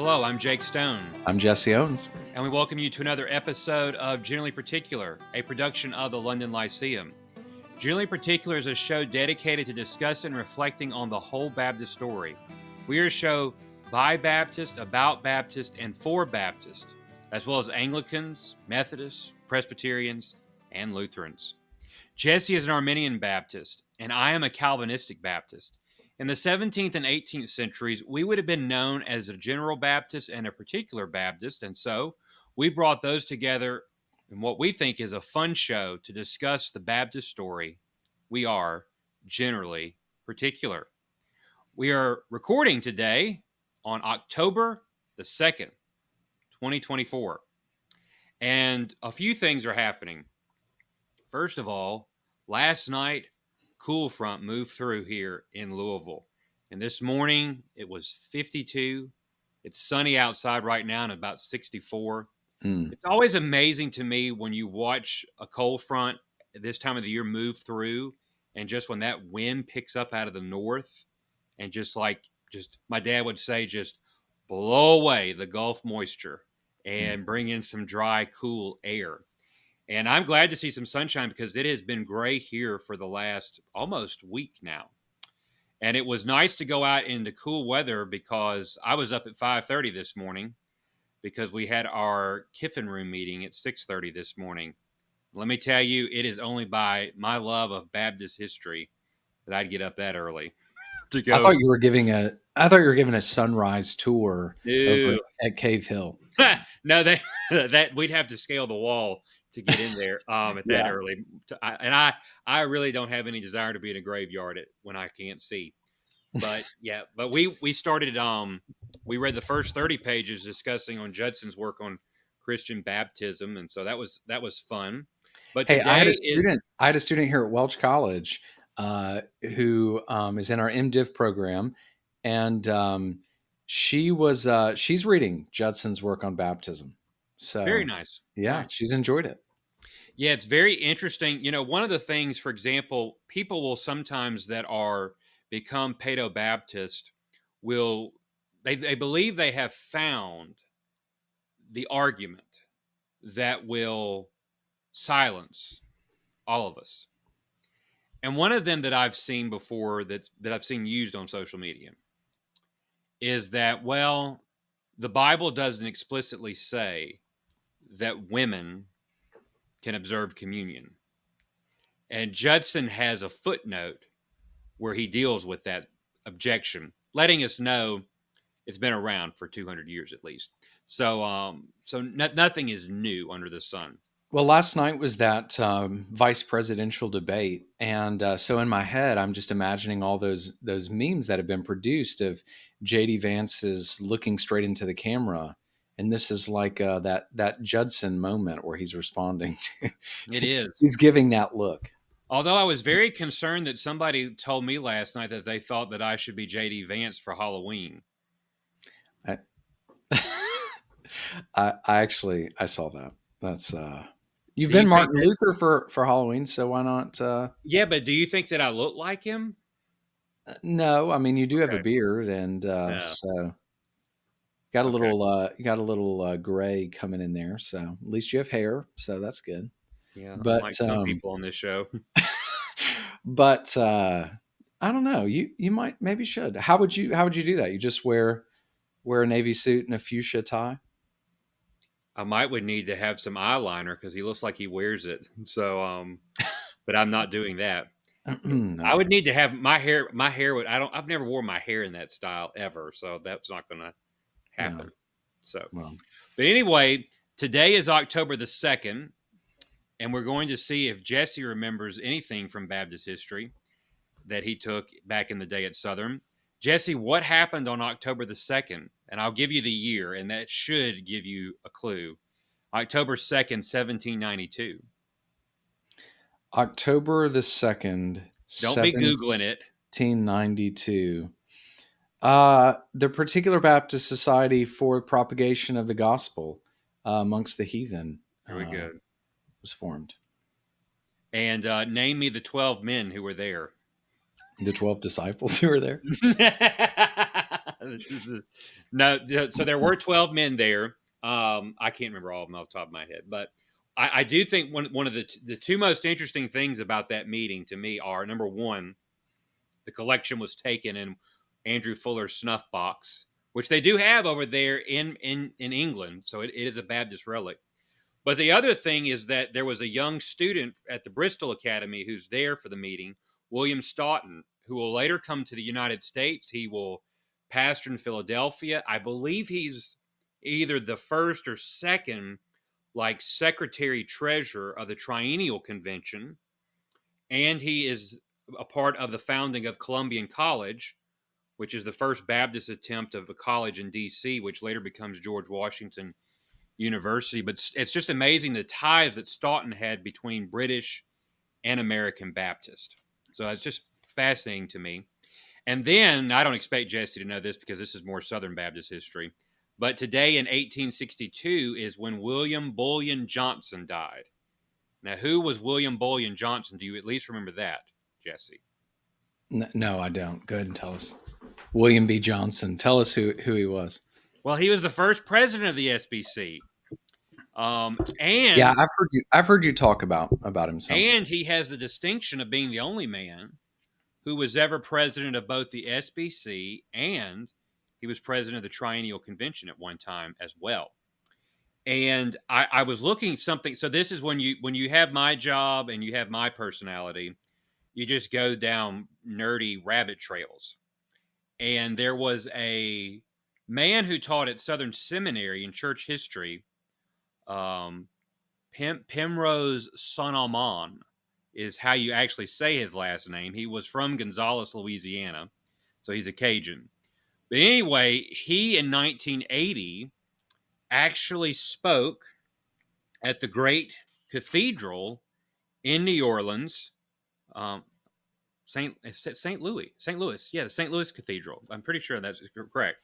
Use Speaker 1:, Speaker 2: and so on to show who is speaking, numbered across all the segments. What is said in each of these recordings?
Speaker 1: Hello, I'm Jake Stone,
Speaker 2: I'm Jesse Owens.
Speaker 1: and we welcome you to another episode of Generally Particular, a production of the London Lyceum. Generally Particular is a show dedicated to discussing and reflecting on the whole Baptist story. We are a show by Baptists, about Baptists, and for Baptists, as well as Anglicans, Methodists, Presbyterians, and Lutherans. Jesse is an Arminian Baptist, and I am a Calvinistic Baptist. In the 17th and 18th centuries, we would have been known as a general Baptist and a particular Baptist, and so we brought those together in what we think is a fun show to discuss the Baptist story. We are generally particular. We are recording today on October the 2nd, 2024, and a few things are happening. First of all, last night, cool front moved through here in Louisville. And this morning, it was 52. It's sunny outside right now and about 64. It's always amazing to me when you watch a cold front at this time of the year move through, and just when that wind picks up out of the north and just my dad would say, just blow away the Gulf moisture and bring in some dry, cool air. And I'm glad to see some sunshine because it has been gray here for the last almost week now. And it was nice to go out into cool weather because I was up at 5:30 this morning because we had our Kiffin Room meeting at 6:30 this morning. Let me tell you, it is only by my love of Baptist history that I'd get up that early to go.
Speaker 2: I thought you were giving a sunrise tour over at Cave Hill.
Speaker 1: No, that we'd have to scale the wall to get in there at that early. I really don't have any desire to be in a graveyard when I can't see. But yeah, but we started. We read the first 30 pages discussing on Judson's work on Christian baptism, and so that was fun. But
Speaker 2: hey, I had a student here at Welch College who is in our MDiv program, and she's reading Judson's work on baptism. So
Speaker 1: very nice.
Speaker 2: Yeah, she's enjoyed it.
Speaker 1: Yeah, it's very interesting. You know, one of the things, for example, people will sometimes that are become Paedo-Baptist they believe they have found the argument that will silence all of us. And one of them that I've seen before that I've seen used on social media is that, well, the Bible doesn't explicitly say that women can observe communion. And Judson has a footnote where he deals with that objection, letting us know it's been around for 200 years at least. So nothing is new under the sun.
Speaker 2: Well, last night was that vice presidential debate, and so in my head, I'm just imagining all those memes that have been produced of J.D. Vance is looking straight into the camera, and this is like that Judson moment where he's responding to.
Speaker 1: It is.
Speaker 2: He's giving that look.
Speaker 1: Although I was very concerned that somebody told me last night that they thought that I should be J.D. Vance for Halloween.
Speaker 2: I saw that. That's you've been Martin Luther for Halloween, so why not?
Speaker 1: Yeah, but do you think that I look like him?
Speaker 2: No, I mean you do have a beard, and so got a little gray coming in there. So at least you have hair, so that's good.
Speaker 1: Yeah, but like some people on this show.
Speaker 2: But I don't know. You maybe should. How would you do that? You just wear a navy suit and a fuchsia tie?
Speaker 1: I would need to have some eyeliner because he looks like he wears it. So, but I'm not doing that. No. I would need to have my hair. I've never worn my hair in that style ever, so that's not going to happen. No. So, but anyway, today is October the 2nd, and we're going to see if Jesse remembers anything from Baptist history that he took back in the day at Southern. Jesse, what happened on October the 2nd? And I'll give you the year, and that should give you a clue. October 2nd, 1792.
Speaker 2: October the 2nd,
Speaker 1: Don't be Googling it.
Speaker 2: 1792. The Particular Baptist Society for Propagation of the Gospel amongst the Heathen.
Speaker 1: Very good.
Speaker 2: Was formed.
Speaker 1: And name me the 12 men who were there.
Speaker 2: The 12 disciples who were there?
Speaker 1: No, so there were 12 men there. I can't remember all of them off the top of my head, but I do think one of the two most interesting things about that meeting to me are, number one, the collection was taken in Andrew Fuller's snuff box, which they do have over there in England, so it is a Baptist relic. But the other thing is that there was a young student at the Bristol Academy who's there for the meeting, William Stoughton, who will later come to the United States. He will pastor in Philadelphia. I believe he's either the first or second, like, secretary treasurer of the Triennial Convention, and he is a part of the founding of Columbian College, which is the first Baptist attempt of a college in D.C., which later becomes George Washington University. But it's just amazing the ties that Stoughton had between British and American Baptist. So it's just fascinating to me. And then, I don't expect Jesse to know this because this is more Southern Baptist history, but today in 1862 is when William Bullion Johnson died. Now, who was William Bullion Johnson? Do you at least remember that, Jesse?
Speaker 2: No, I don't. Go ahead and tell us. William B. Johnson. Tell us who he was.
Speaker 1: Well, he was the first president of the SBC. And
Speaker 2: yeah, I've heard you talk about him.
Speaker 1: And he has the distinction of being the only man who was ever president of both the SBC, and he was president of the Triennial Convention at one time as well. And I was looking something. So this is when you have my job and you have my personality, you just go down nerdy rabbit trails. And there was a man who taught at Southern Seminary in church history, Penrose Son-Amon is how you actually say his last name. He was from Gonzales, Louisiana, so he's a Cajun. But anyway, he in 1980 actually spoke at the great cathedral in New Orleans, St. Louis. Yeah, the St. Louis Cathedral. I'm pretty sure that's correct.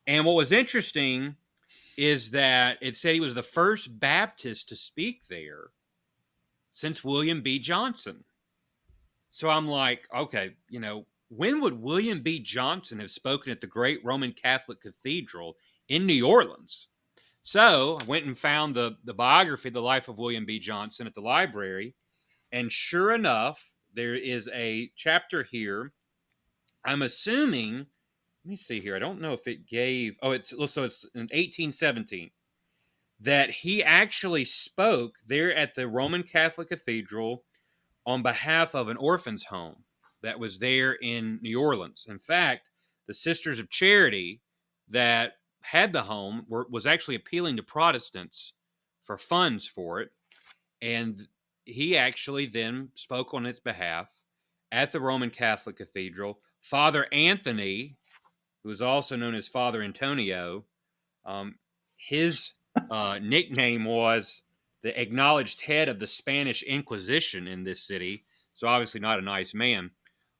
Speaker 1: And what was interesting is that it said he was the first Baptist to speak there since William B. Johnson. So I'm like, okay, when would William B. Johnson have spoken at the great Roman Catholic Cathedral in New Orleans? So I went and found the biography, The Life of William B. Johnson, at the library. And sure enough, there is a chapter here. I'm assuming, let me see here. I don't know if it gave, it's in 1817 that he actually spoke there at the Roman Catholic Cathedral on behalf of an orphan's home that was there in New Orleans. In fact, the Sisters of Charity that had the home was actually appealing to Protestants for funds for it. And he actually then spoke on its behalf at the Roman Catholic Cathedral. Father Anthony, who is also known as Father Antonio, his nickname was the acknowledged head of the Spanish Inquisition in this city, so obviously not a nice man,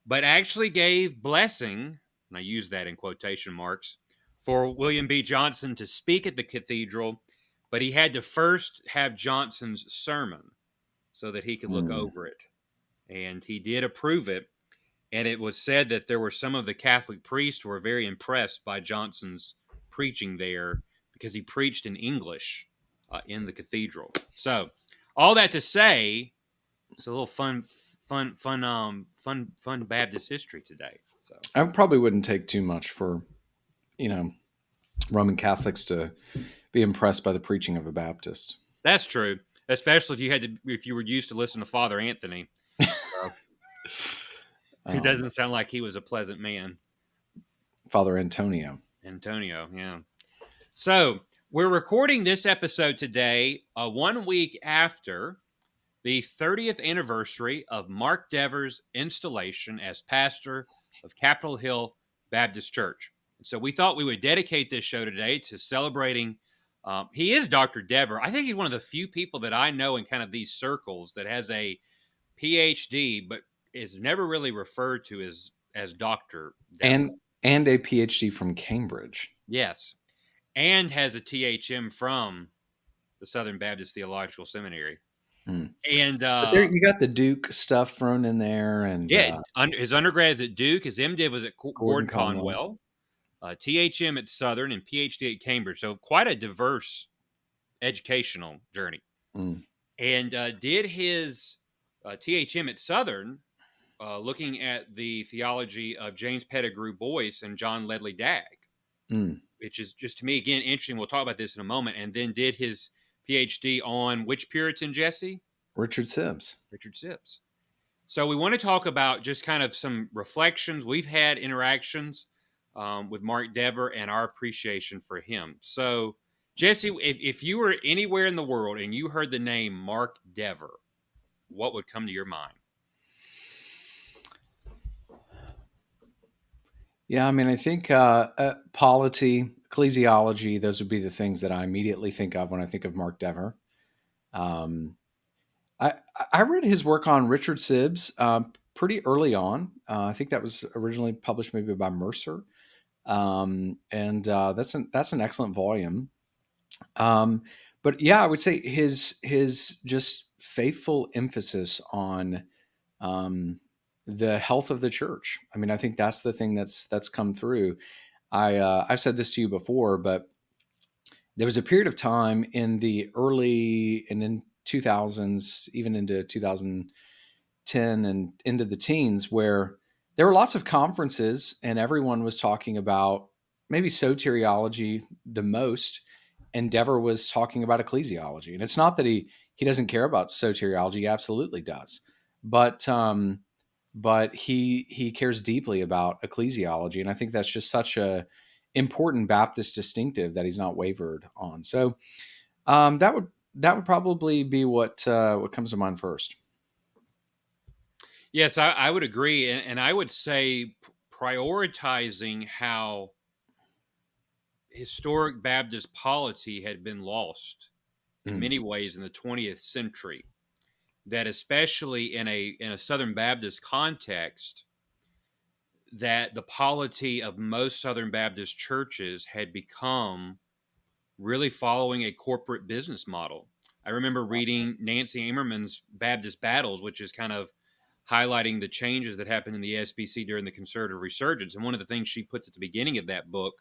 Speaker 1: but actually gave blessing, and I use that in quotation marks, for William B. Johnson to speak at the cathedral, but he had to first have Johnson's sermon so that he could look over it. And he did approve it, and it was said that there were some of the Catholic priests who were very impressed by Johnson's preaching there because he preached in English in the cathedral. So, all that to say, it's a little fun Baptist history today. So
Speaker 2: I probably wouldn't take too much for, Roman Catholics to be impressed by the preaching of a Baptist.
Speaker 1: That's true, especially if you were used to listening to Father Anthony. So, it doesn't sound like he was a pleasant man.
Speaker 2: Father Antonio,
Speaker 1: yeah. So we're recording this episode today, 1 week after the 30th anniversary of Mark Dever's installation as pastor of Capitol Hill Baptist Church. So we thought we would dedicate this show today to celebrating. He is Dr. Dever. I think he's one of the few people that I know in kind of these circles that has a PhD, but is never really referred to as Dr. Dever.
Speaker 2: And a PhD from Cambridge.
Speaker 1: Yes. And has a THM from the Southern Baptist Theological Seminary. And
Speaker 2: but there you got the Duke stuff thrown in there, and
Speaker 1: his undergrad is at Duke. His MDiv was at Gordon Conwell. THM at Southern and PhD at Cambridge. So quite a diverse educational journey.
Speaker 2: Mm,
Speaker 1: And did his THM at Southern, looking at the theology of James Pettigrew Boyce and John Ledley Dagg,
Speaker 2: mm.
Speaker 1: which is just to me again interesting. We'll talk about this in a moment. And then did his PhD on which Puritan, Jesse?
Speaker 2: Richard Sibbs.
Speaker 1: Richard Sibbs. So we want to talk about just kind of some reflections. We've had interactions with Mark Dever and our appreciation for him. So, Jesse, if you were anywhere in the world and you heard the name Mark Dever, what would come to your mind?
Speaker 2: Yeah, I mean, I think polity, ecclesiology, those would be the things that I immediately think of when I think of Mark Dever. Um, I, I read his work on Richard Sibbs pretty early on. I think that was originally published maybe by Mercer, and that's an excellent volume. But yeah, I would say his just faithful emphasis on the health of the church. I mean, I think that's the thing that's come through. I've said this to you before, but there was a period of time in the early and in 2000s, even into 2010 and into the teens, where there were lots of conferences and everyone was talking about maybe soteriology the most, and Dever was talking about ecclesiology. And it's not that he doesn't care about soteriology; he absolutely does, but he cares deeply about ecclesiology, and I think that's just such a important Baptist distinctive that he's not wavered on. So that would probably be what comes to mind first.
Speaker 1: Yes, I would agree. And I would say prioritizing how historic Baptist polity had been lost in
Speaker 2: Mm,
Speaker 1: many ways in the 20th century, that especially in a Southern Baptist context, that the polity of most Southern Baptist churches had become really following a corporate business model. I remember reading Nancy Amerman's Baptist Battles, which is kind of highlighting the changes that happened in the SBC during the conservative resurgence. And one of the things she puts at the beginning of that book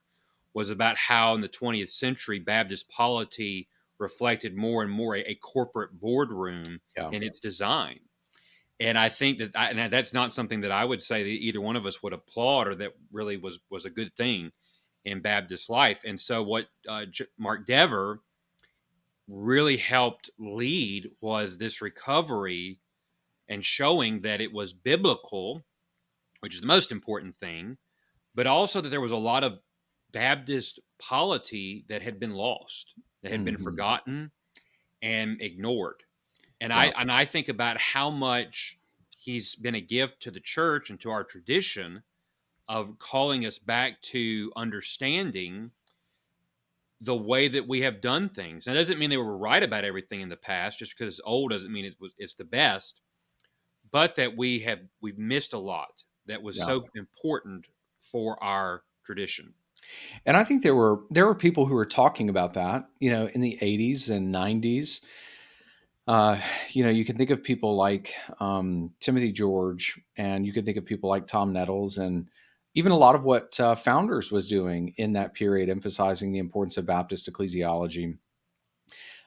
Speaker 1: was about how in the 20th century Baptist polity reflected more and more a corporate boardroom
Speaker 2: yeah.
Speaker 1: in its design. And I think and that's not something that I would say that either one of us would applaud or that really was a good thing in Baptist life. And so what Mark Dever really helped lead was this recovery and showing that it was biblical, which is the most important thing, but also that there was a lot of Baptist polity that had been lost, that had been
Speaker 2: Hmm.
Speaker 1: forgotten and ignored. And
Speaker 2: Yeah.
Speaker 1: I think about how much he's been a gift to the church and to our tradition of calling us back to understanding the way that we have done things. Now, it doesn't mean they were right about everything in the past. Just because it's old doesn't mean it's the best, but that we've missed a lot that was
Speaker 2: Yeah.
Speaker 1: so important for our tradition.
Speaker 2: And I think there were people who were talking about that, in the 80s and 90s. You can think of people like Timothy George, and you can think of people like Tom Nettles, and even a lot of what Founders was doing in that period, emphasizing the importance of Baptist ecclesiology.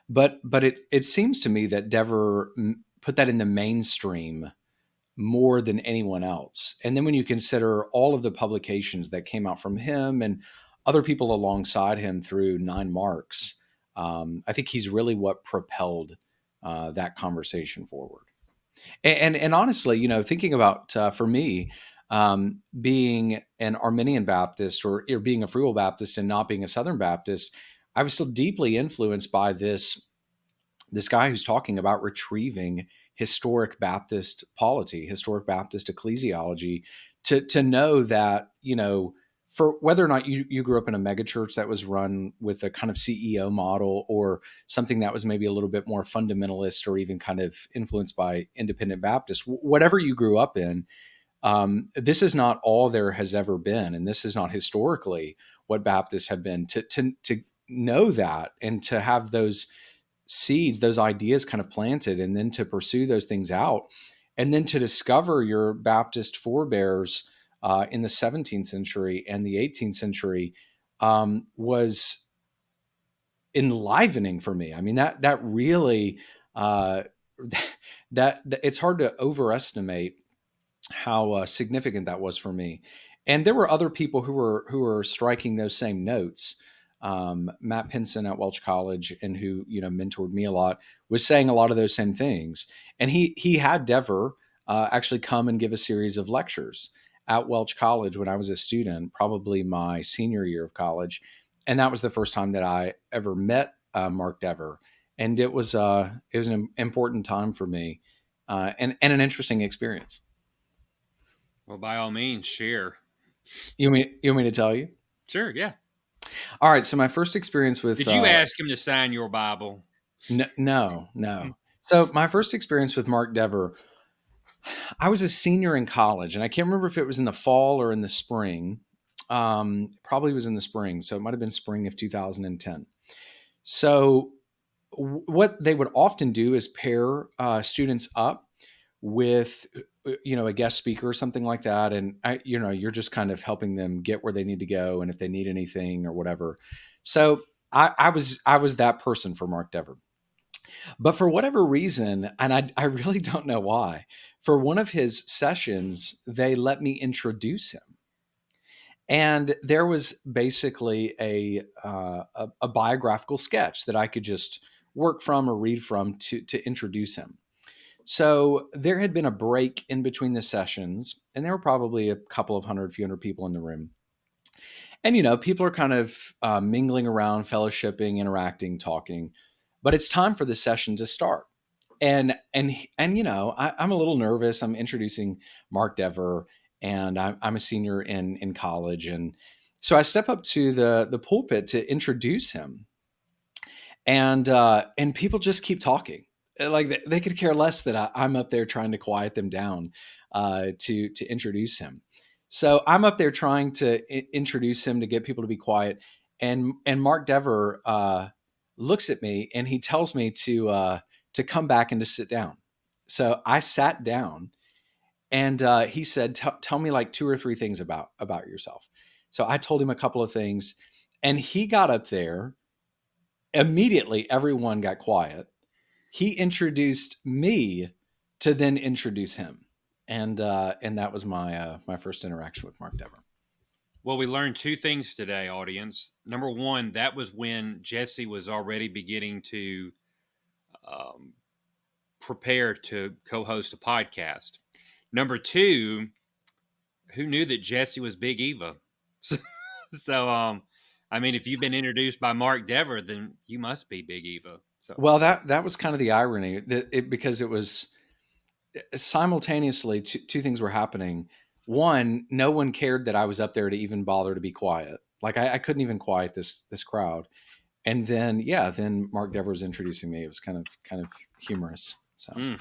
Speaker 2: But it seems to me that Dever put that in the mainstream more than anyone else. And then when you consider all of the publications that came out from him and other people alongside him through Nine Marks, I think he's really what propelled that conversation forward. And honestly, thinking about for me, being an Arminian Baptist or being a Free Will Baptist and not being a Southern Baptist, I was still deeply influenced by this guy who's talking about retrieving historic Baptist polity, historic Baptist ecclesiology, to know that, for whether or not you grew up in a megachurch that was run with a kind of CEO model or something that was maybe a little bit more fundamentalist or even kind of influenced by independent Baptists, whatever you grew up in, this is not all there has ever been. And this is not historically what Baptists have been. To know that and to have those seeds, those ideas kind of planted, and then to pursue those things out, and then to discover your Baptist forebears in the 17th century and the 18th century was enlivening for me. I mean, that really uh, that it's hard to overestimate how significant that was for me. And there were other people who were striking those same notes. Matt Pinson at Welch College, and who mentored me a lot, was saying a lot of those same things. And he had Dever actually come and give a series of lectures at Welch College when I was a student, probably my senior year of college, and that was the first time that I ever met Mark Dever, and it was an important time for me, and an interesting experience.
Speaker 1: Well, by all means, share.
Speaker 2: You want me to tell you?
Speaker 1: Sure, yeah.
Speaker 2: All right. So my first experience with
Speaker 1: Did you ask him to sign your Bible?
Speaker 2: no. So my first experience with Mark Dever, I was a senior in college, and I can't remember if it was in the fall or in the spring. Probably was in the spring, so it might have been spring of 2010. So what they would often do is pair students up with a guest speaker or something like that, and you're just kind of helping them get where they need to go, and if they need anything or whatever. So I was that person for Mark Dever. But for whatever reason, and I really don't know why, for one of his sessions they let me introduce him, and there was basically a biographical sketch that I could just work from or read from to introduce him. So there had been a break in between the sessions, and there were probably a couple of few hundred people in the room. And people are kind of mingling around, fellowshipping, interacting, talking. But it's time for the session to start. And I'm a little nervous. I'm introducing Mark Dever, and I'm a senior in college, and so I step up to the pulpit to introduce him, and people just keep talking. Like they could care less that I'm up there trying to quiet them down to introduce him. So I'm up there trying to introduce him to get people to be quiet, and Mark Dever looks at me and he tells me to come back and to sit down. So I sat down, and he said, "Tell me like two or three things about yourself." So I told him a couple of things, and he got up there. Immediately, everyone got quiet. He introduced me to then introduce him, and that was my first interaction with Mark Dever.
Speaker 1: Well, we learned two things today, audience. Number one, that was when Jesse was already beginning to um, prepare to co-host a podcast. Number two, who knew that Jesse was Big Eva? So, I mean, if you've been introduced by Mark Dever, then you must be Big Eva. So,
Speaker 2: Well, that was kind of the irony because it was simultaneously two things were happening. One, no one cared that I was up there to even bother to be quiet. Like I couldn't even quiet this crowd. And then then Mark Dever was introducing me. It was kind of humorous. So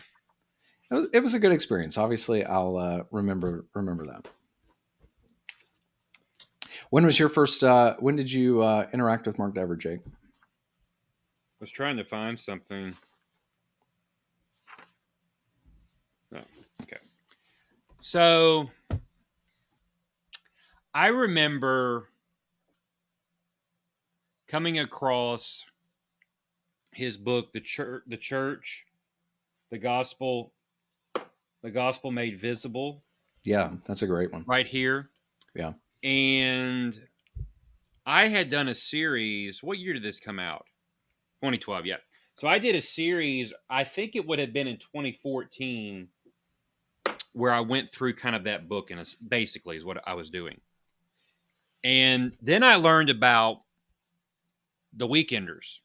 Speaker 2: it was a good experience. Obviously, I'll remember that. When was your first? When did you interact with Mark Dever, Jake?
Speaker 1: I was trying to find something. Oh, okay. So I remember coming across his book, the church, the gospel made visible.
Speaker 2: Yeah, that's a great one.
Speaker 1: Right here.
Speaker 2: Yeah.
Speaker 1: And I had done a series. What year did this come out? 2012, yeah. So I did a series, I think it would have been in 2014, where I went through kind of that book, and basically is what I was doing. And then I learned about the Weekenders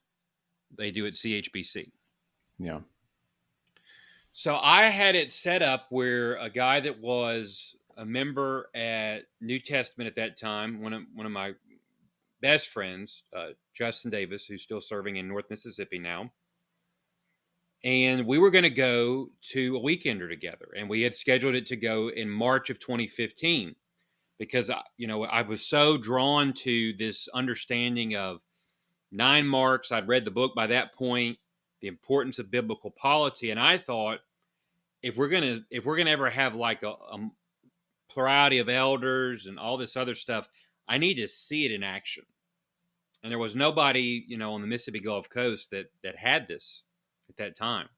Speaker 1: they do at CHBC.
Speaker 2: Yeah.
Speaker 1: So I had it set up where a guy that was a member at New Testament at that time, one of my best friends, Justin Davis, who's still serving in North Mississippi now, and we were going to go to a Weekender together, and we had scheduled it to go in March of 2015 because I was so drawn to this understanding of 9 marks. I'd read the book by that point, the importance of biblical polity, and I thought if we're gonna ever have like plurality of elders and all this other stuff. I need to see it in action. And there was nobody, on the Mississippi Gulf Coast that had this at that time.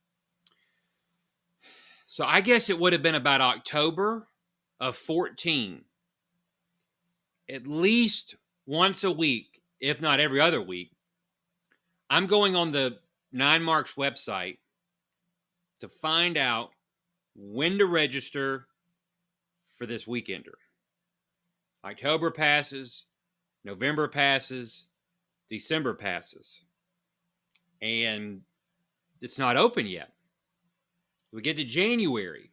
Speaker 1: So I guess it would have been about October of 14. At least once a week, if not every other week, I'm going on the 9 Marks website to find out when to register for this weekender. October passes, November passes, December passes, and it's not open yet. We get to January,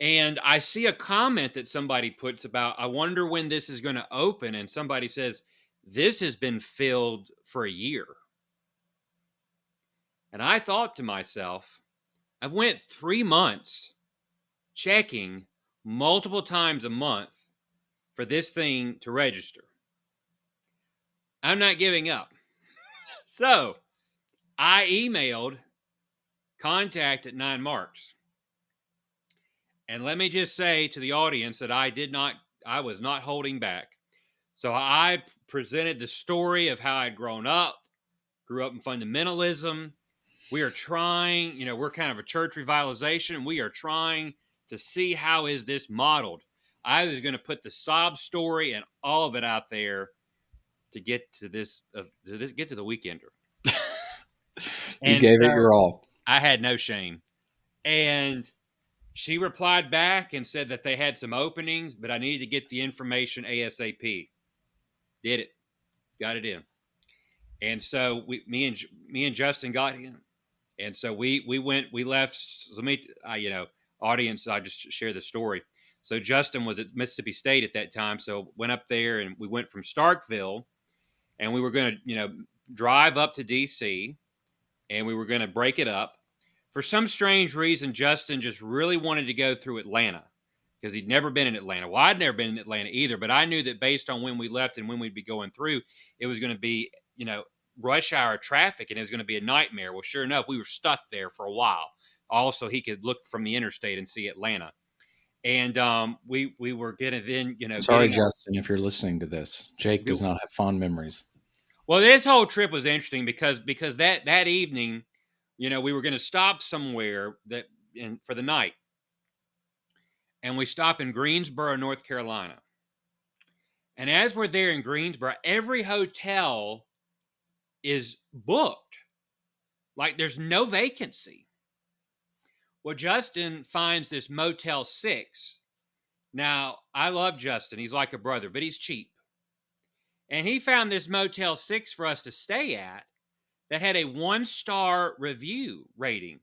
Speaker 1: and I see a comment that somebody puts about, I wonder when this is going to open, and somebody says, this has been filled for a year. And I thought to myself, I've went 3 months checking multiple times a month for this thing to register. I'm not giving up. So I emailed contact at 9 Marks. And let me just say to the audience that I was not holding back. So I presented the story of how I'd grown up, grew up in fundamentalism. We are trying, we're kind of a church revitalization. We are trying to see how is this modeled. I was going to put the sob story and all of it out there to get to get to the weekender.
Speaker 2: You gave it your all.
Speaker 1: I had no shame. And she replied back and said that they had some openings, but I needed to get the information ASAP. Did it. Got it in. And so me and Justin got in. And so we left. Let me, audience, I just share the story. So Justin was at Mississippi State at that time. So went up there and we went from Starkville, and we were going to, drive up to DC, and we were going to break it up. For some strange reason, Justin just really wanted to go through Atlanta because he'd never been in Atlanta. Well, I'd never been in Atlanta either, but I knew that based on when we left and when we'd be going through, it was going to be, rush hour traffic, and it was going to be a nightmare. Well, sure enough, we were stuck there for a while. Also, he could look from the interstate and see Atlanta. And we were going to then,
Speaker 2: Sorry, Justin, if you're listening to this. Jake does not have fond memories.
Speaker 1: Well, this whole trip was interesting because that evening, we were going to stop somewhere for the night. And we stop in Greensboro, North Carolina. And as we're there in Greensboro, every hotel is booked. Like there's no vacancy. Well, Justin finds this Motel 6. Now, I love Justin. He's like a brother, but he's cheap. And he found this Motel 6 for us to stay at that had a 1-star review rating.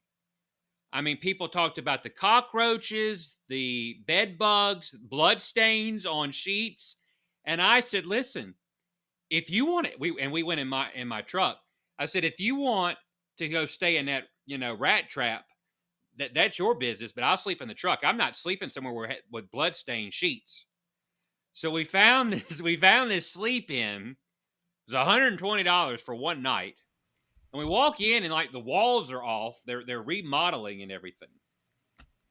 Speaker 1: I mean, people talked about the cockroaches, the bed bugs, blood stains on sheets. And I said, listen, if you want it, we went in my truck. I said, if you want to go stay in that, rat trap, that's your business, but I'll sleep in the truck. I'm not sleeping somewhere with blood-stained sheets. So we found this sleep in. It was $120 for one night. And we walk in and like the walls are off. They're remodeling and everything.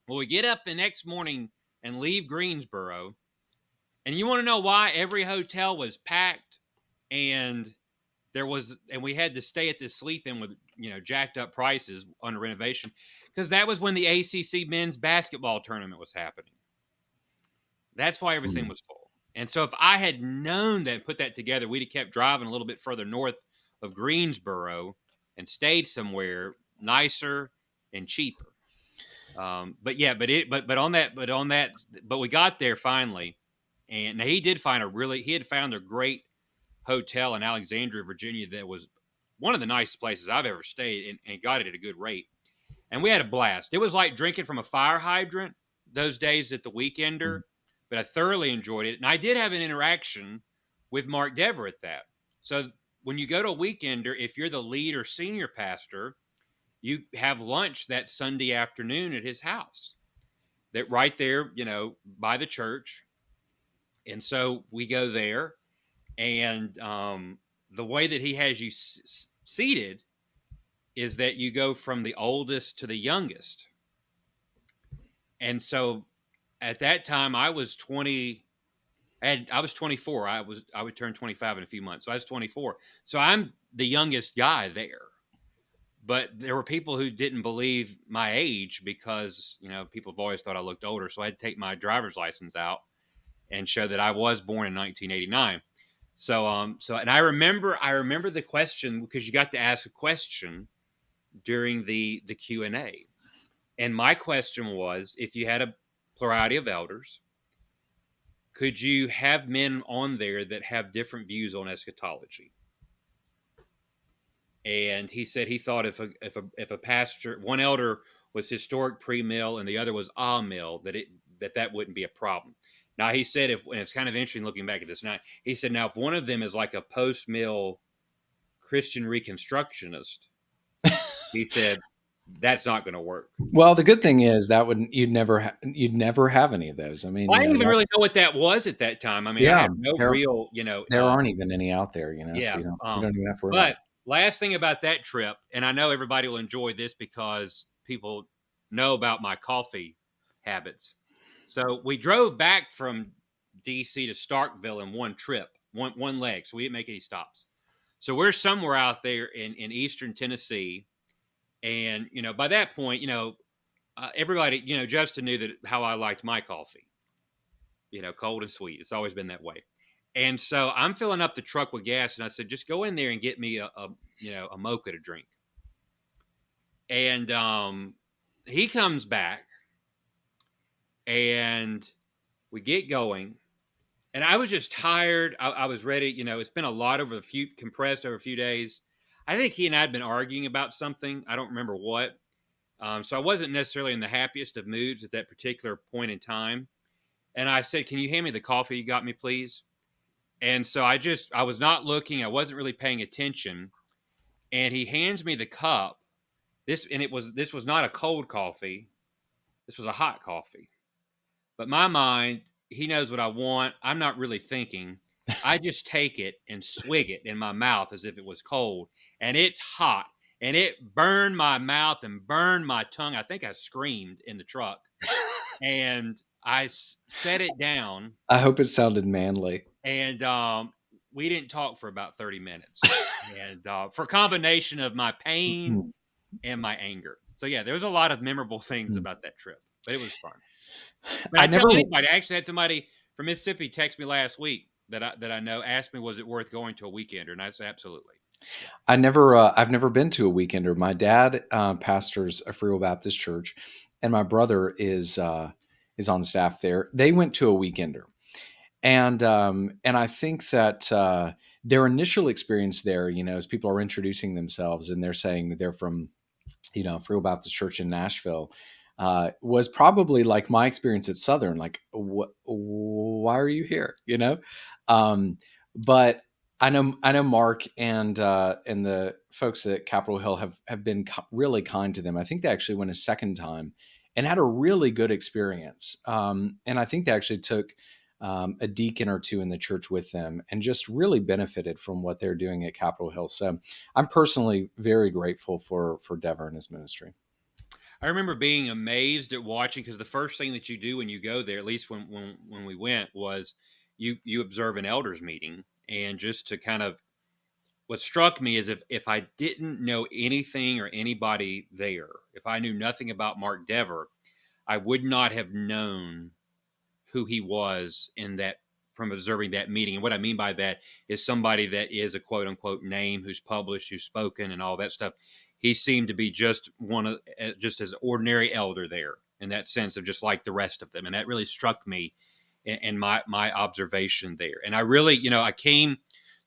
Speaker 1: Well, we get up the next morning and leave Greensboro. And you want to know why every hotel was packed and we had to stay at this sleep in with, jacked up prices under renovation, because that was when the ACC men's basketball tournament was happening. That's why everything was full. And so if I had known that, put that together, we'd have kept driving a little bit further north of Greensboro and stayed somewhere nicer and cheaper. But we got there finally. And now he had found a great hotel in Alexandria, Virginia, that was one of the nicest places I've ever stayed, and got it at a good rate. And we had a blast. It was like drinking from a fire hydrant those days at the Weekender, but I thoroughly enjoyed it. And I did have an interaction with Mark Dever at that. So when you go to a Weekender, if you're the lead or senior pastor, you have lunch that Sunday afternoon at his house. That right there, by the church. And so we go there, and the way that he has you seated is that you go from the oldest to the youngest. And so at that time I was 20. I was 24. I would turn 25 in a few months. So I was 24. So I'm the youngest guy there. But there were people who didn't believe my age because, people have always thought I looked older. So I had to take my driver's license out and show that I was born in 1989. And I remember the question because you got to ask a question during the Q&A. And my question was, if you had a plurality of elders, could you have men on there that have different views on eschatology? And he said he thought if a pastor, one elder was historic pre-mill and the other was mill, that wouldn't be a problem. Now he said and it's kind of interesting looking back at this now. He said now if one of them is like a post-mill Christian Reconstructionist, he said that's not going to work.
Speaker 2: Well, the good thing is that you'd never have any of those. I mean,
Speaker 1: Well, I didn't even really know what that was at that time. I mean, I
Speaker 2: yeah,
Speaker 1: had no real,
Speaker 2: there aren't even any out there, so
Speaker 1: yeah.
Speaker 2: you don't even have to worry about
Speaker 1: But
Speaker 2: it.
Speaker 1: last thing about that trip, and I know everybody will enjoy this because people know about my coffee habits. So we drove back from DC to Starkville in one trip, one leg. So we didn't make any stops. So we're somewhere out there in eastern Tennessee. And, by that point, everybody, Justin knew that how I liked my coffee, cold and sweet. It's always been that way. And so I'm filling up the truck with gas, and I said, just go in there and get me a mocha to drink. And he comes back, and we get going. And I was just tired. I was ready. It's been a lot compressed over a few days. I think he and I had been arguing about something. I don't remember what. So I wasn't necessarily in the happiest of moods at that particular point in time. And I said, can you hand me the coffee you got me, please? And so I was not looking. I wasn't really paying attention. And he hands me the cup. This was not a cold coffee. This was a hot coffee. But my mind, he knows what I want. I'm not really thinking. I just take it and swig it in my mouth as if it was cold. And it's hot. And it burned my mouth and burned my tongue. I think I screamed in the truck. And I set it down.
Speaker 2: I hope it sounded manly.
Speaker 1: And we didn't talk for about 30 minutes. And for a combination of my pain and my anger. So, yeah, there was a lot of memorable things about that trip. But it was fun. But I tell anybody, I actually had somebody from Mississippi text me last week that I know asked me, was it worth going to a weekender? And I said, absolutely.
Speaker 2: I've never been to a weekender. My dad pastors a Free Will Baptist church, and my brother is on staff there. They went to a weekender, and I think that their initial experience there, as people are introducing themselves and they're saying they're from, Free Will Baptist Church in Nashville, was probably like my experience at Southern. Like, why are you here? But I know Mark and the folks at Capitol Hill have been really kind to them. I think they actually went a second time and had a really good experience. And I think they actually took a deacon or two in the church with them and just really benefited from what they're doing at Capitol Hill. So I'm personally very grateful for Dever and his ministry.
Speaker 1: I remember being amazed at watching, because the first thing that you do when you go there, at least when we went, was you observe an elders meeting. And just to kind of, what struck me is if I didn't know anything or anybody there, if I knew nothing about Mark Dever, I would not have known who he was from observing that meeting. And what I mean by that is somebody that is a quote unquote name, who's published, who's spoken, and all that stuff. He seemed to be just just as ordinary elder there, in that sense of just like the rest of them. And that really struck me in my observation there. And I really, I came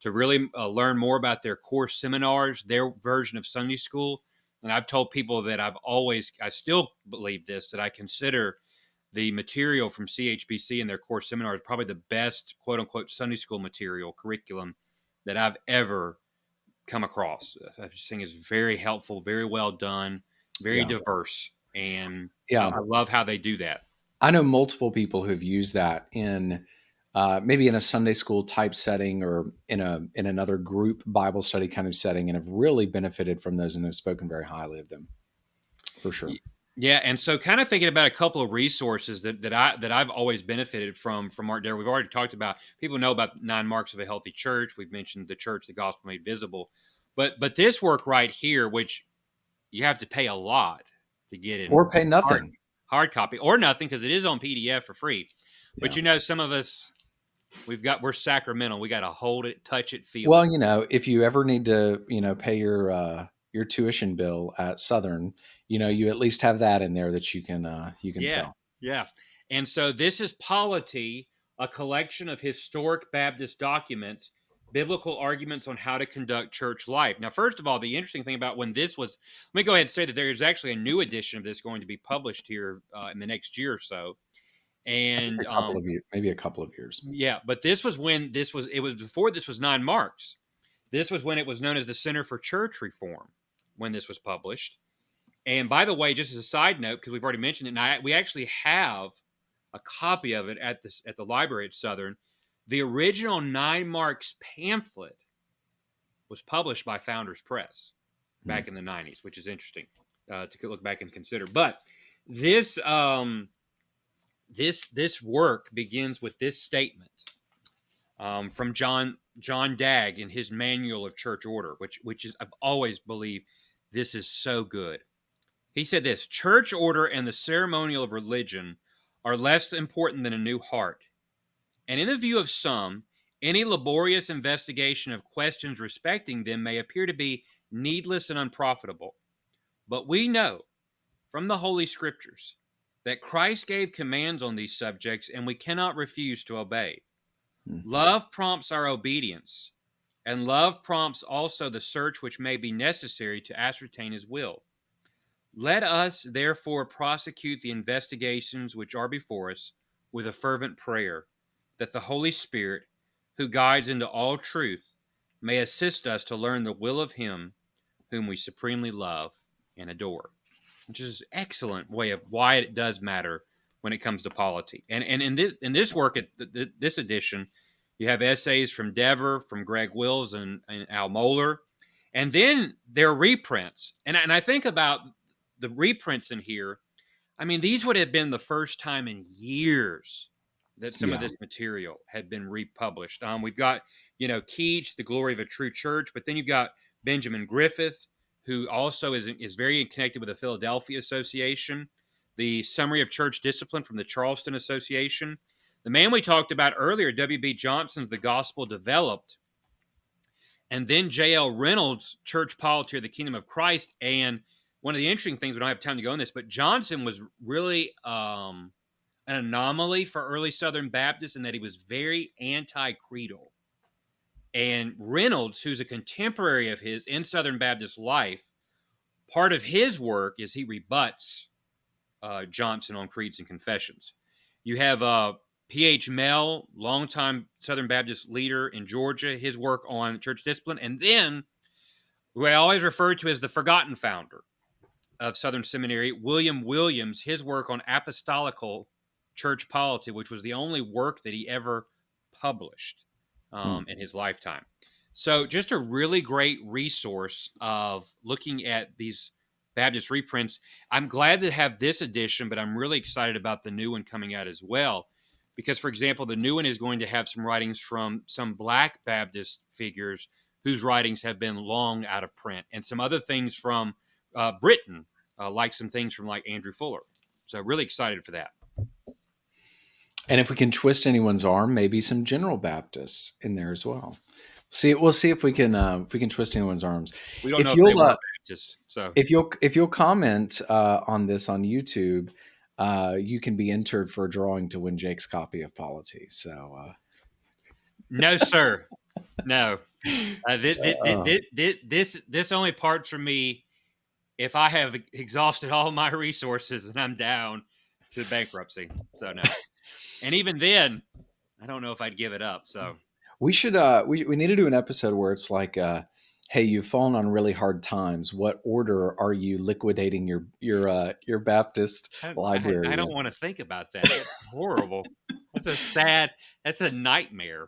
Speaker 1: to really learn more about their core seminars, their version of Sunday school. And I've told people that I still believe this, that I consider the material from CHBC and their core seminars probably the best quote unquote Sunday school material curriculum that I've ever come across. I just think it's very helpful, very well done, very diverse. And I love how they do that.
Speaker 2: I know multiple people who've used that in maybe in a Sunday school type setting or in another group Bible study kind of setting, and have really benefited from those and have spoken very highly of them, for sure.
Speaker 1: Yeah, and so kind of thinking about a couple of resources that I've always benefited from Mark Dare. We've already talked about, people know about 9 marks of a healthy church. We've mentioned the church, the gospel made visible, but this work right here, which you have to pay a lot to get in
Speaker 2: Or pay
Speaker 1: hard
Speaker 2: nothing.
Speaker 1: hard copy or nothing, because it is on PDF for free. But
Speaker 2: Yeah.
Speaker 1: some of us, we're sacramental. We got to hold it, touch it, feel
Speaker 2: Well,
Speaker 1: it.
Speaker 2: if you ever need to, pay your tuition bill at Southern, you at least have that in there that you can
Speaker 1: Yeah,
Speaker 2: sell.
Speaker 1: yeah. And so this is Polity, a collection of historic Baptist documents, biblical arguments on how to conduct church life. Now, first of all, the interesting thing about when this was, let me go ahead and say that there is actually a new edition of this going to be published here in the next year or so. And
Speaker 2: A couple of years, maybe a couple of years.
Speaker 1: yeah, but this was when it was before this was 9 marks. This was when it was known as the Center for Church Reform when this was published. And by the way, just as a side note, because we've already mentioned it, and we actually have a copy of it at the library at Southern. The original 9 marks pamphlet was published by Founders Press back in the 90s, which is interesting to look back and consider. But this this work begins with this statement from John Dagg in his Manual of Church Order, which is, I've always believed this is so good. He said this: church order and the ceremonial of religion are less important than a new heart. And in the view of some, any laborious investigation of questions respecting them may appear to be needless and unprofitable. But we know from the Holy Scriptures that Christ gave commands on these subjects, and we cannot refuse to obey. Love prompts our obedience, and love prompts also the search which may be necessary to ascertain his will. Let us, therefore, prosecute the investigations which are before us with a fervent prayer, that the Holy Spirit, who guides into all truth, may assist us to learn the will of Him whom we supremely love and adore. Which is an excellent way of why it does matter when it comes to polity. And in this work, this edition, you have essays from Dever, from Greg Wills, and Al Mohler. And then there are reprints. And I think about the reprints in here. I mean, these would have been the first time in years that some of
Speaker 2: Yeah.
Speaker 1: this material had been republished. We've got, Keach, The Glory of a True Church, but then you've got Benjamin Griffith, who also is very connected with the Philadelphia Association, the Summary of Church Discipline from the Charleston Association. The man we talked about earlier, W.B. Johnson's The Gospel Developed, and then J.L. Reynolds' Church Polity of the Kingdom of Christ. And one of the interesting things, we don't have time to go in this, but Johnson was really an anomaly for early Southern Baptists in that he was very anti-creedal. And Reynolds, who's a contemporary of his in Southern Baptist life, part of his work is he rebuts Johnson on creeds and confessions. You have P.H. Mell, longtime Southern Baptist leader in Georgia, his work on church discipline. And then, who I always refer to as the forgotten founder of Southern Seminary, William Williams, his work on apostolical church polity, which was the only work that he ever published in his lifetime. So just a really great resource of looking at these Baptist reprints. I'm glad to have this edition, but I'm really excited about the new one coming out as well. Because, for example, the new one is going to have some writings from some Black Baptist figures whose writings have been long out of print, and some other things from Britain, like some things from like Andrew Fuller. So really excited for that.
Speaker 2: And if we can twist anyone's arm, maybe some General Baptists in there as well. We'll see if we can twist anyone's arms.
Speaker 1: We don't know
Speaker 2: If
Speaker 1: if they
Speaker 2: you'll
Speaker 1: were Baptist. So
Speaker 2: if you'll comment on this on YouTube, you can be entered for a drawing to win Jake's copy of Polity. So
Speaker 1: no, sir, no. This only parts from me if I have exhausted all my resources and I'm down to bankruptcy. So no. And even then, I don't know if I'd give it up. So
Speaker 2: we should we need to do an episode where it's like hey, you've fallen on really hard times. What order are you liquidating your Baptist library
Speaker 1: I don't
Speaker 2: in?
Speaker 1: want to think about that. It's horrible. That's a nightmare.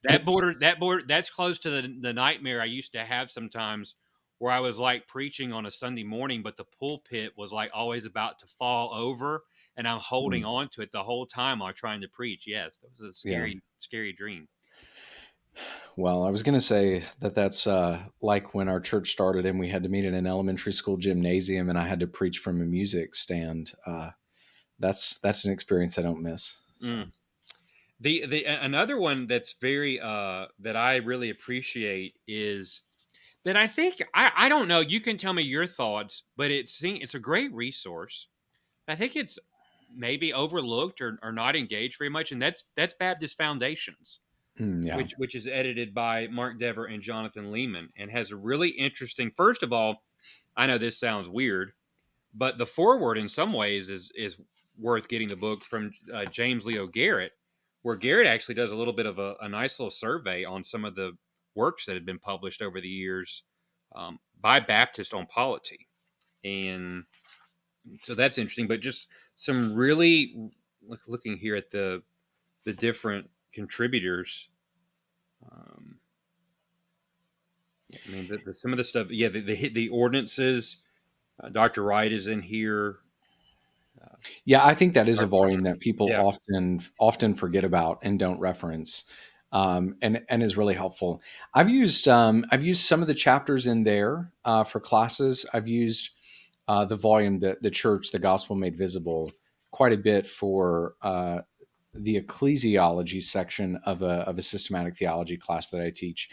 Speaker 1: That's close to the nightmare I used to have sometimes where I was like preaching on a Sunday morning, but the pulpit was like always about to fall over, and I'm holding
Speaker 2: Mm,
Speaker 1: on to it the whole time while trying to preach. Yes, that was a
Speaker 2: yeah.
Speaker 1: scary, scary dream.
Speaker 2: Well, I was going to say that that's like when our church started and we had to meet in an elementary school gymnasium, and I had to preach from a music stand. That's an experience I don't miss. So.
Speaker 1: Mm. The another one that's very that I really appreciate is that I think I don't know. You can tell me your thoughts, but it's a great resource. I think it's maybe overlooked or not engaged very much, and that's Baptist Foundations,
Speaker 2: Yeah.
Speaker 1: which is edited by Mark Dever and Jonathan Lehman, and has a really interesting. First of all, I know this sounds weird, but the foreword in some ways is worth getting the book from James Leo Garrett, where Garrett actually does a little bit of a nice little survey on some of the works that had been published over the years by Baptist on polity, and so that's interesting. But just some really looking here at the different contributors. Um, I mean, some of the stuff. Yeah, the ordinances. Dr. Wright is in here.
Speaker 2: Yeah, I think that is a
Speaker 1: Dr.
Speaker 2: volume
Speaker 1: Jonathan.
Speaker 2: that people
Speaker 1: Yeah.
Speaker 2: often forget about and don't reference, and is really helpful. I've used some of the chapters in there for classes. I've used the volume, the church, the gospel made visible, quite a bit for the ecclesiology section of a systematic theology class that I teach,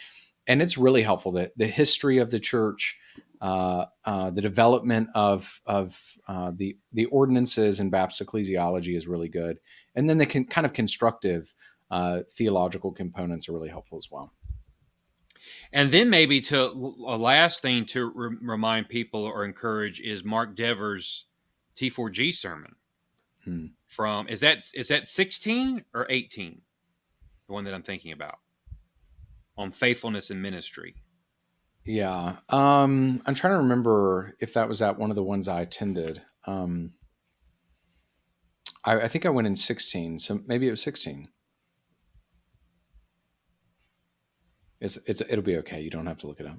Speaker 2: and it's really helpful. The history of the church, the development of the ordinances in Baptist ecclesiology is really good, and then the kind of constructive theological components are really helpful as well.
Speaker 1: And then maybe to a last thing to remind people or encourage is Mark Dever's T4G sermon
Speaker 2: Hmm.
Speaker 1: from is that 16 or 18? The one that I'm thinking about on faithfulness in ministry.
Speaker 2: Yeah, I'm trying to remember if that was at one of the ones I attended. I think I went in 16, so maybe it was 16. It'll be okay. You don't have to look it up.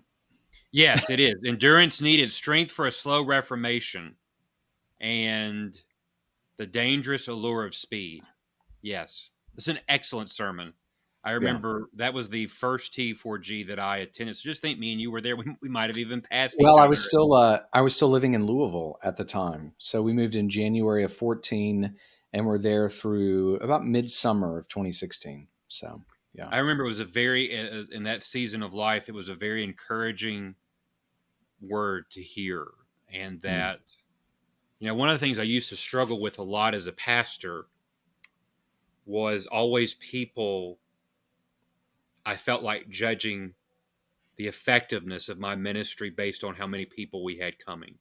Speaker 1: Yes, it is. Endurance needed, strength for a slow reformation, and the dangerous allure of speed. Yes, it's an excellent sermon. I
Speaker 2: Yeah.
Speaker 1: remember that was the first T4G that I attended. So just think me and you were there. We might have even passed each
Speaker 2: Well,
Speaker 1: other.
Speaker 2: I was still living in Louisville at the time, so we moved in January of 14, and we're there through about midsummer of 2016. So yeah.
Speaker 1: I remember it was a very in that season of life. It was a very encouraging word to hear, and
Speaker 2: Mm,
Speaker 1: that one of the things I used to struggle with a lot as a pastor was always people. I felt like judging the effectiveness of my ministry based on how many people we had coming.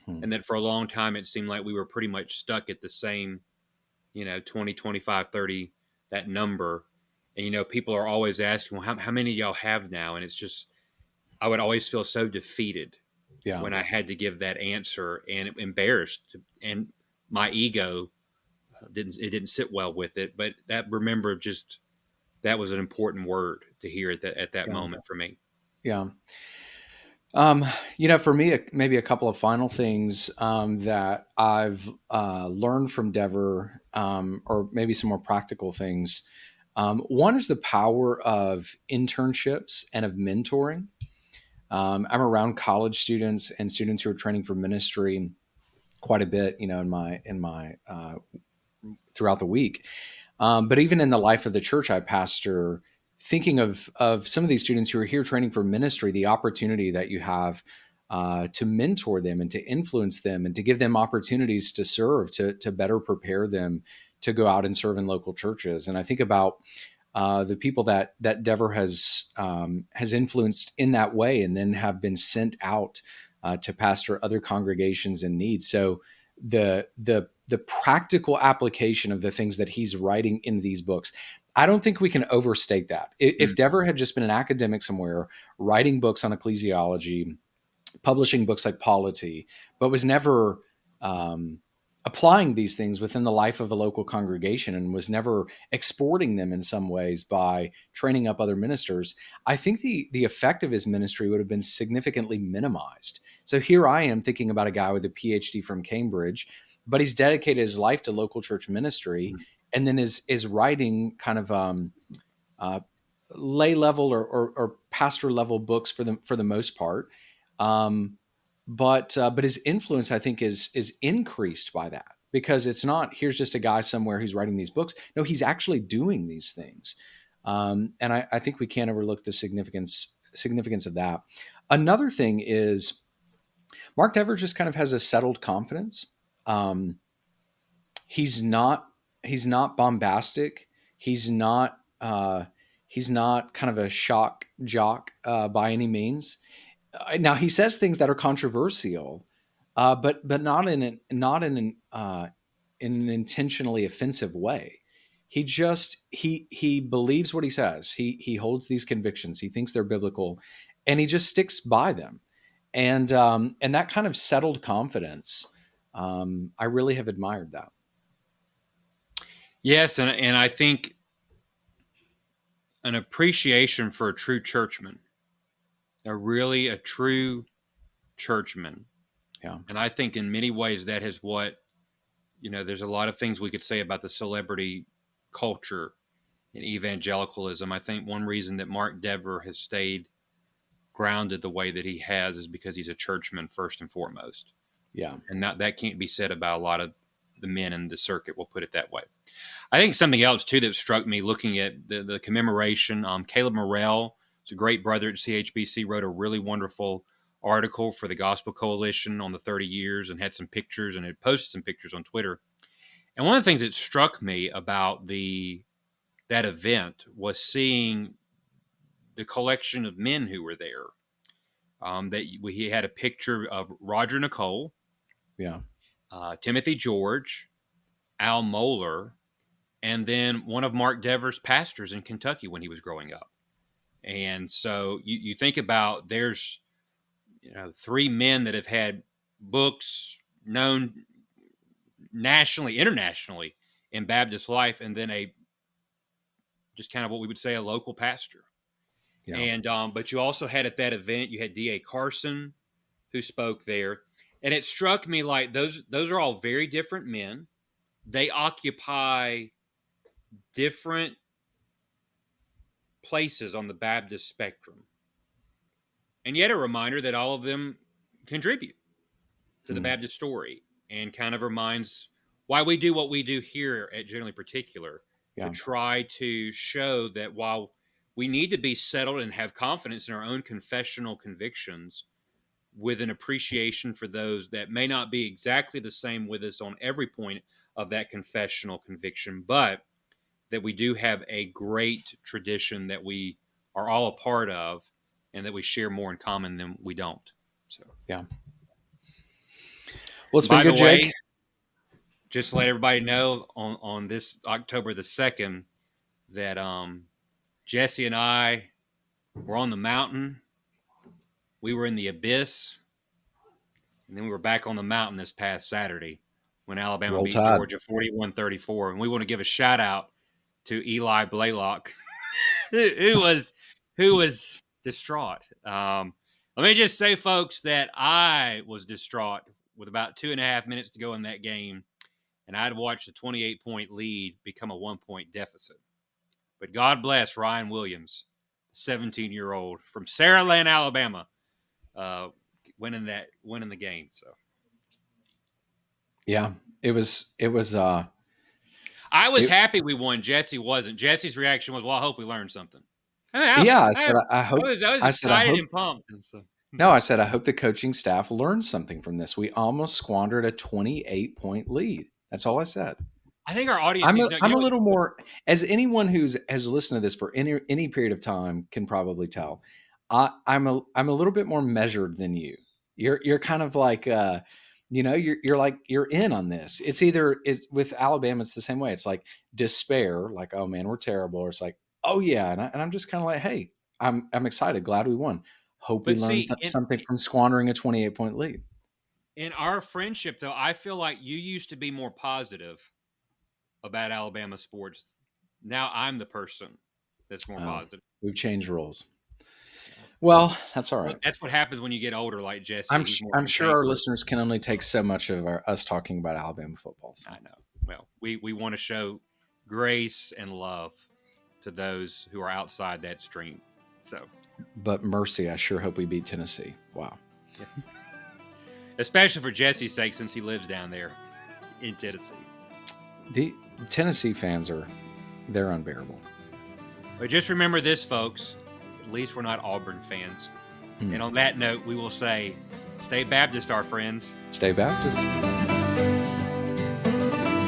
Speaker 2: mm,
Speaker 1: And that for a long time, it seemed like we were pretty much stuck at the same, 20, 25, 30, that number. And, people are always asking, well, how many of y'all have now? And it's just, I would always feel so defeated
Speaker 2: yeah.
Speaker 1: when I had to give that answer and embarrassed. And my ego didn't sit well with it. But remember, just that was an important word to hear at that
Speaker 2: Yeah.
Speaker 1: moment for me.
Speaker 2: Yeah. For me, maybe a couple of final things that I've learned from Dever, or maybe some more practical things. One is the power of internships and of mentoring. I'm around college students and students who are training for ministry quite a bit, in my throughout the week. But even in the life of the church I pastor, thinking of some of these students who are here training for ministry, the opportunity that you have to mentor them and to influence them and to give them opportunities to serve, to better prepare them to go out and serve in local churches. And I think about the people that Dever has influenced in that way, and then have been sent out to pastor other congregations in need. So the practical application of the things that he's writing in these books, I don't think we can overstate that. If
Speaker 1: Mm.
Speaker 2: Dever had just been an academic somewhere writing books on ecclesiology, publishing books like Polity, but was never applying these things within the life of a local congregation and was never exporting them in some ways by training up other ministers, I think the effect of his ministry would have been significantly minimized. So here I am thinking about a guy with a PhD from Cambridge, but he's dedicated his life to local church ministry, and then is writing kind of uh, lay level or pastor level books for the most part. Um, but his influence, I think, is increased by that, because it's not, here's just a guy somewhere who's writing these books. No, he's actually doing these things, and I think we can't overlook the significance of that. Another thing is Mark Dever just kind of has a settled confidence. Um, he's not he's not bombastic. He's not he's not kind of a shock jock by any means. Now he says things that are controversial, but not in an intentionally offensive way. He believes what he says. He holds these convictions. He thinks they're biblical, and he just sticks by them. And that kind of settled confidence, I really have admired that.
Speaker 1: Yes, and I think an appreciation for a true churchman, a true churchman.
Speaker 2: Yeah,
Speaker 1: And I think in many ways that is what, there's a lot of things we could say about the celebrity culture in evangelicalism. I think one reason that Mark Dever has stayed grounded the way that he has is because he's a churchman first and foremost.
Speaker 2: yeah,
Speaker 1: And that can't be said about a lot of the men in the circuit, we'll put it that way. I think something else, too, that struck me looking at the commemoration, Caleb Morrell, who's a great brother at CHBC, wrote a really wonderful article for the Gospel Coalition on the 30 years and had some pictures and had posted some pictures on Twitter. And one of the things that struck me about that event was seeing the collection of men who were there. He had a picture of Roger Nicole,
Speaker 2: yeah,
Speaker 1: Timothy George, Al Mohler, and then one of Mark Dever's pastors in Kentucky when he was growing up. And so you think about, there's three men that have had books known nationally, internationally in Baptist life, and then just kind of what we would say a local pastor.
Speaker 2: yeah,
Speaker 1: And but you also had at that event, you had D.A. Carson who spoke there, and it struck me like those are all very different men. They occupy different places on the Baptist spectrum, and yet a reminder that all of them contribute to the Baptist story, and kind of reminds why we do what we do here at Generally Particular, to
Speaker 2: yeah,
Speaker 1: try to show that while we need to be settled and have confidence in our own confessional convictions, with an appreciation for those that may not be exactly the same with us on every point of that confessional conviction, but that we do have a great tradition that we are all a part of, and that we share more in common than we don't. So,
Speaker 2: yeah. Well, it's been
Speaker 1: by the
Speaker 2: good, Jake.
Speaker 1: way, just to let everybody know, on this October the 2nd, that Jesse and I were on the mountain. We were in the abyss, and then we were back on the mountain this past Saturday when Alabama
Speaker 2: Roll
Speaker 1: beat
Speaker 2: Tide.
Speaker 1: Georgia 41-34. And we want to give a shout out to Eli Blaylock, who was distraught. Let me just say, folks, that I was distraught with about 2.5 minutes to go in that game, and I'd watched a 28-point lead become a 1-point deficit. But God bless Ryan Williams, the 17-year-old from Saraland, Alabama, winning the game. So
Speaker 2: Yeah, it was.
Speaker 1: I was happy we won. Jesse wasn't. Jesse's reaction was, "Well, I hope we learned something."
Speaker 2: Yeah, I
Speaker 1: I,
Speaker 2: said I hope.
Speaker 1: I was
Speaker 2: I said I
Speaker 1: excited
Speaker 2: hope.
Speaker 1: and pumped. And so,
Speaker 2: No, I said I hope the coaching staff learned something from this. We almost squandered a 28-point lead. That's all I said.
Speaker 1: I think our audience needs to know. You
Speaker 2: I'm
Speaker 1: know
Speaker 2: a
Speaker 1: what?
Speaker 2: little more, as anyone has listened to this for any period of time can probably tell. I'm a little bit more measured than you. You're kind of like you're in on this. It's with Alabama, it's the same way. It's like despair, like, oh man, we're terrible, or it's like, oh yeah, and I'm just kind of like, hey, I'm excited, glad we won. Hope we
Speaker 1: But
Speaker 2: learned
Speaker 1: see,
Speaker 2: something from squandering a 28-point lead.
Speaker 1: In our friendship, though, I feel like you used to be more positive about Alabama sports. Now I'm the person that's more
Speaker 2: Oh,
Speaker 1: positive.
Speaker 2: we've changed roles.
Speaker 1: Yeah.
Speaker 2: Well, that's all
Speaker 1: Well,
Speaker 2: right.
Speaker 1: that's what happens when you get older, like Jesse. He's more
Speaker 2: I'm sure our
Speaker 1: cantankerous.
Speaker 2: listeners can only take so much of us talking about Alabama football. So.
Speaker 1: I know. Well, we want to show grace and love to those who are outside that stream. So,
Speaker 2: But mercy, I sure hope we beat Tennessee. Wow.
Speaker 1: yeah. Especially for Jesse's sake, since he lives down there in Tennessee.
Speaker 2: The Tennessee fans they're unbearable.
Speaker 1: But just remember this, folks. At least we're not Auburn fans. And on that note, we will say, stay Baptist, our friends.
Speaker 2: Stay Baptist.